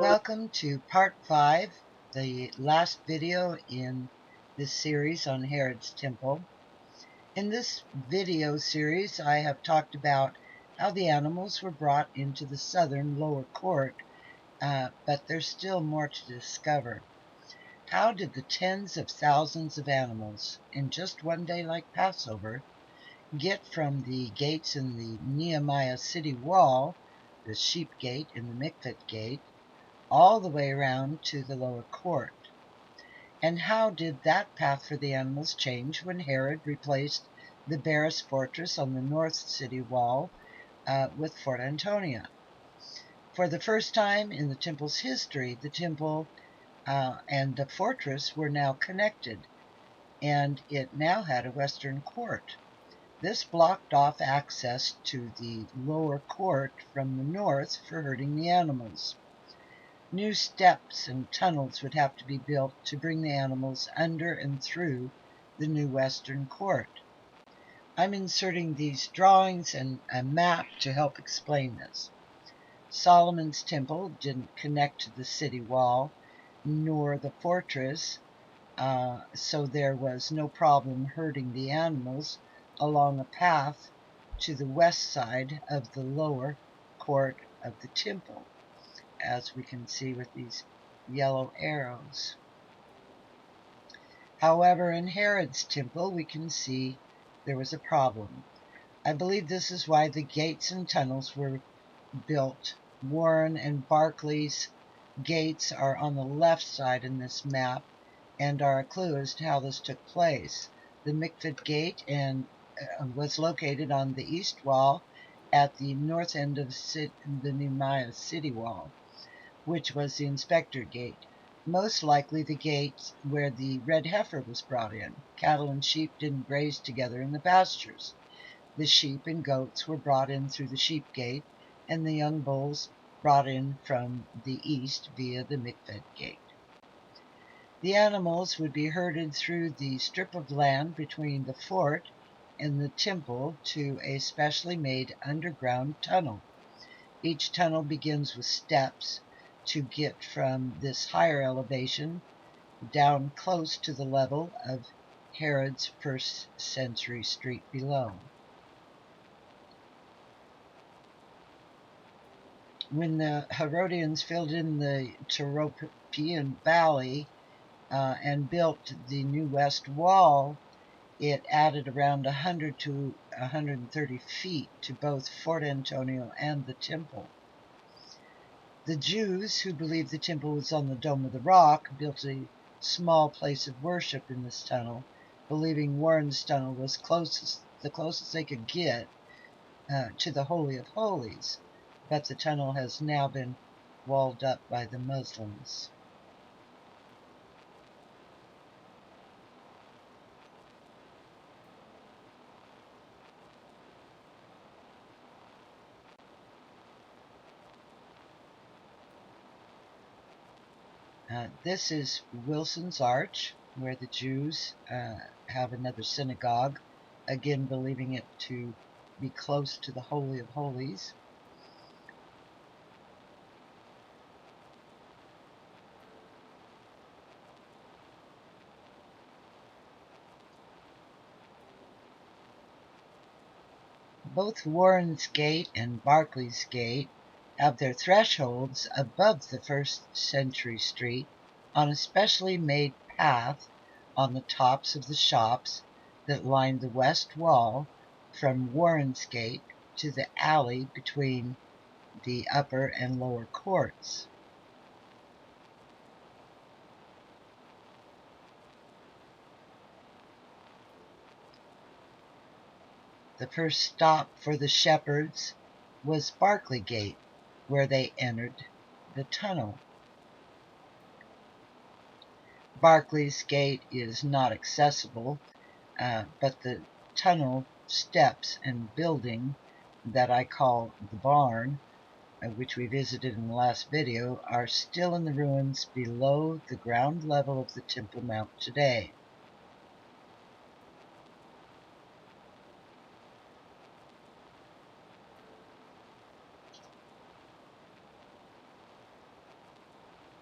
Welcome to part 5, the last video in this series on Herod's Temple. In this video series, I have talked about how the animals were brought into the southern lower court, but there's still more to discover. How did the tens of thousands of animals in just one day like Passover get from the gates in the Nehemiah city wall, the sheep gate and the mikveh gate, all the way around to the lower court? And how did that path for the animals change when Herod replaced the Barras fortress on the north city wall with Fort Antonia? For the first time in the temple's history, the temple and the fortress were now connected, and it now had a western court. This blocked off access to the lower court from the north for herding the animals. New steps and tunnels would have to be built to bring the animals under and through the new western court. I'm inserting these drawings and a map to help explain this. Solomon's temple didn't connect to the city wall nor the fortress, so there was no problem herding the animals along a path to the west side of the lower court of the temple, as we can see with these yellow arrows. However, in Herod's temple, we can see there was a problem. I believe this is why the gates and tunnels were built. Warren and Barclay's gates are on the left side in this map and are a clue as to how this took place. The mikveh gate was located on the east wall at the north end of the Nehemiah city wall, which was the inspector gate, most likely the gate where the red heifer was brought in. Cattle and sheep didn't graze together in the pastures. The sheep and goats were brought in through the sheep gate, and the young bulls brought in from the east via the mikveh gate. The animals would be herded through the strip of land between the fort and the temple to a specially made underground tunnel. Each tunnel begins with steps to get from this higher elevation down close to the level of Herod's first century street below. When the Herodians filled in the Tyropoeon Valley and built the new west wall, it added around 100 to 130 feet to both Fort Antonio and the temple. The Jews, who believed the temple was on the Dome of the Rock, built a small place of worship in this tunnel, believing Warren's tunnel was the closest they could get to the Holy of Holies, but the tunnel has now been walled up by the Muslims. This is Wilson's Arch, where the Jews have another synagogue, again believing it to be close to the Holy of Holies. Both Warren's Gate and Barclay's Gate have their thresholds above the first century street on a specially made path on the tops of the shops that line the west wall from Warren's Gate to the alley between the upper and lower courts. The first stop for the shepherds was Barclay Gate, where they entered the tunnel. Barclay's Gate is not accessible, but the tunnel steps and building that I call the barn, which we visited in the last video, are still in the ruins below the ground level of the Temple Mount today.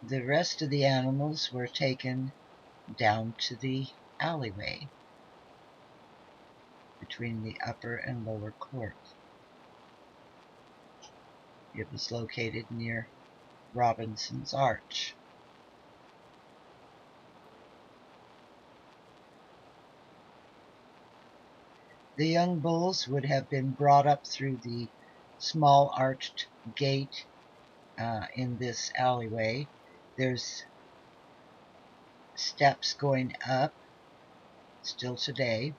The rest of the animals were taken down to the alleyway between the upper and lower court. It was located near Robinson's Arch. The young bulls would have been brought up through the small arched gate in this alleyway. There's steps going up still today.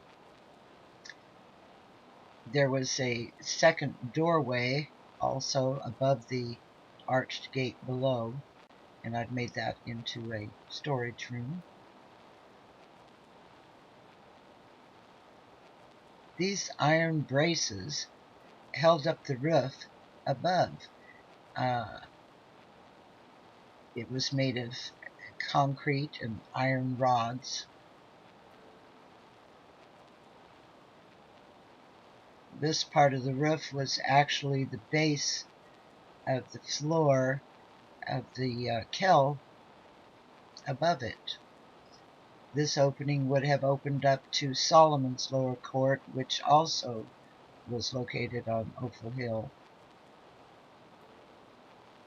There was a second doorway also above the arched gate below, and I've made that into a storage room. These iron braces held up the roof above. It was made of concrete and iron rods. This part of the roof was actually the base of the floor of the kell above it. This opening would have opened up to Solomon's lower court, which also was located on Opal Hill.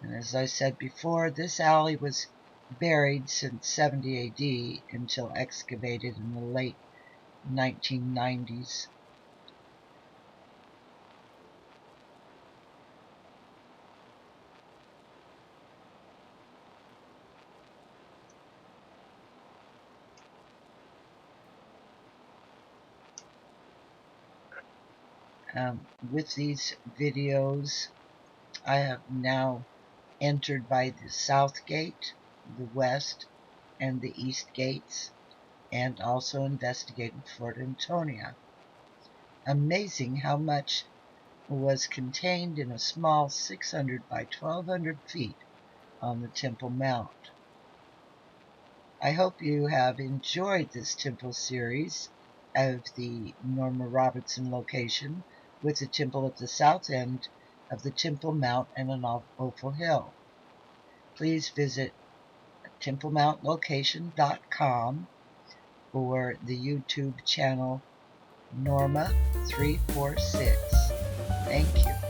And as I said before, this alley was buried since 70 AD until excavated in the late 1990s. With these videos, I have now entered by the south gate, the west, and the east gates, and also investigated Fort Antonia. Amazing how much was contained in a small 600 by 1200 feet on the Temple Mount. I hope you have enjoyed this temple series of the Norma Robertson location, with the temple at the south end of the Temple Mount and an Opal Hill. Please visit templemountlocation.com or the YouTube channel Norma 346. Thank you.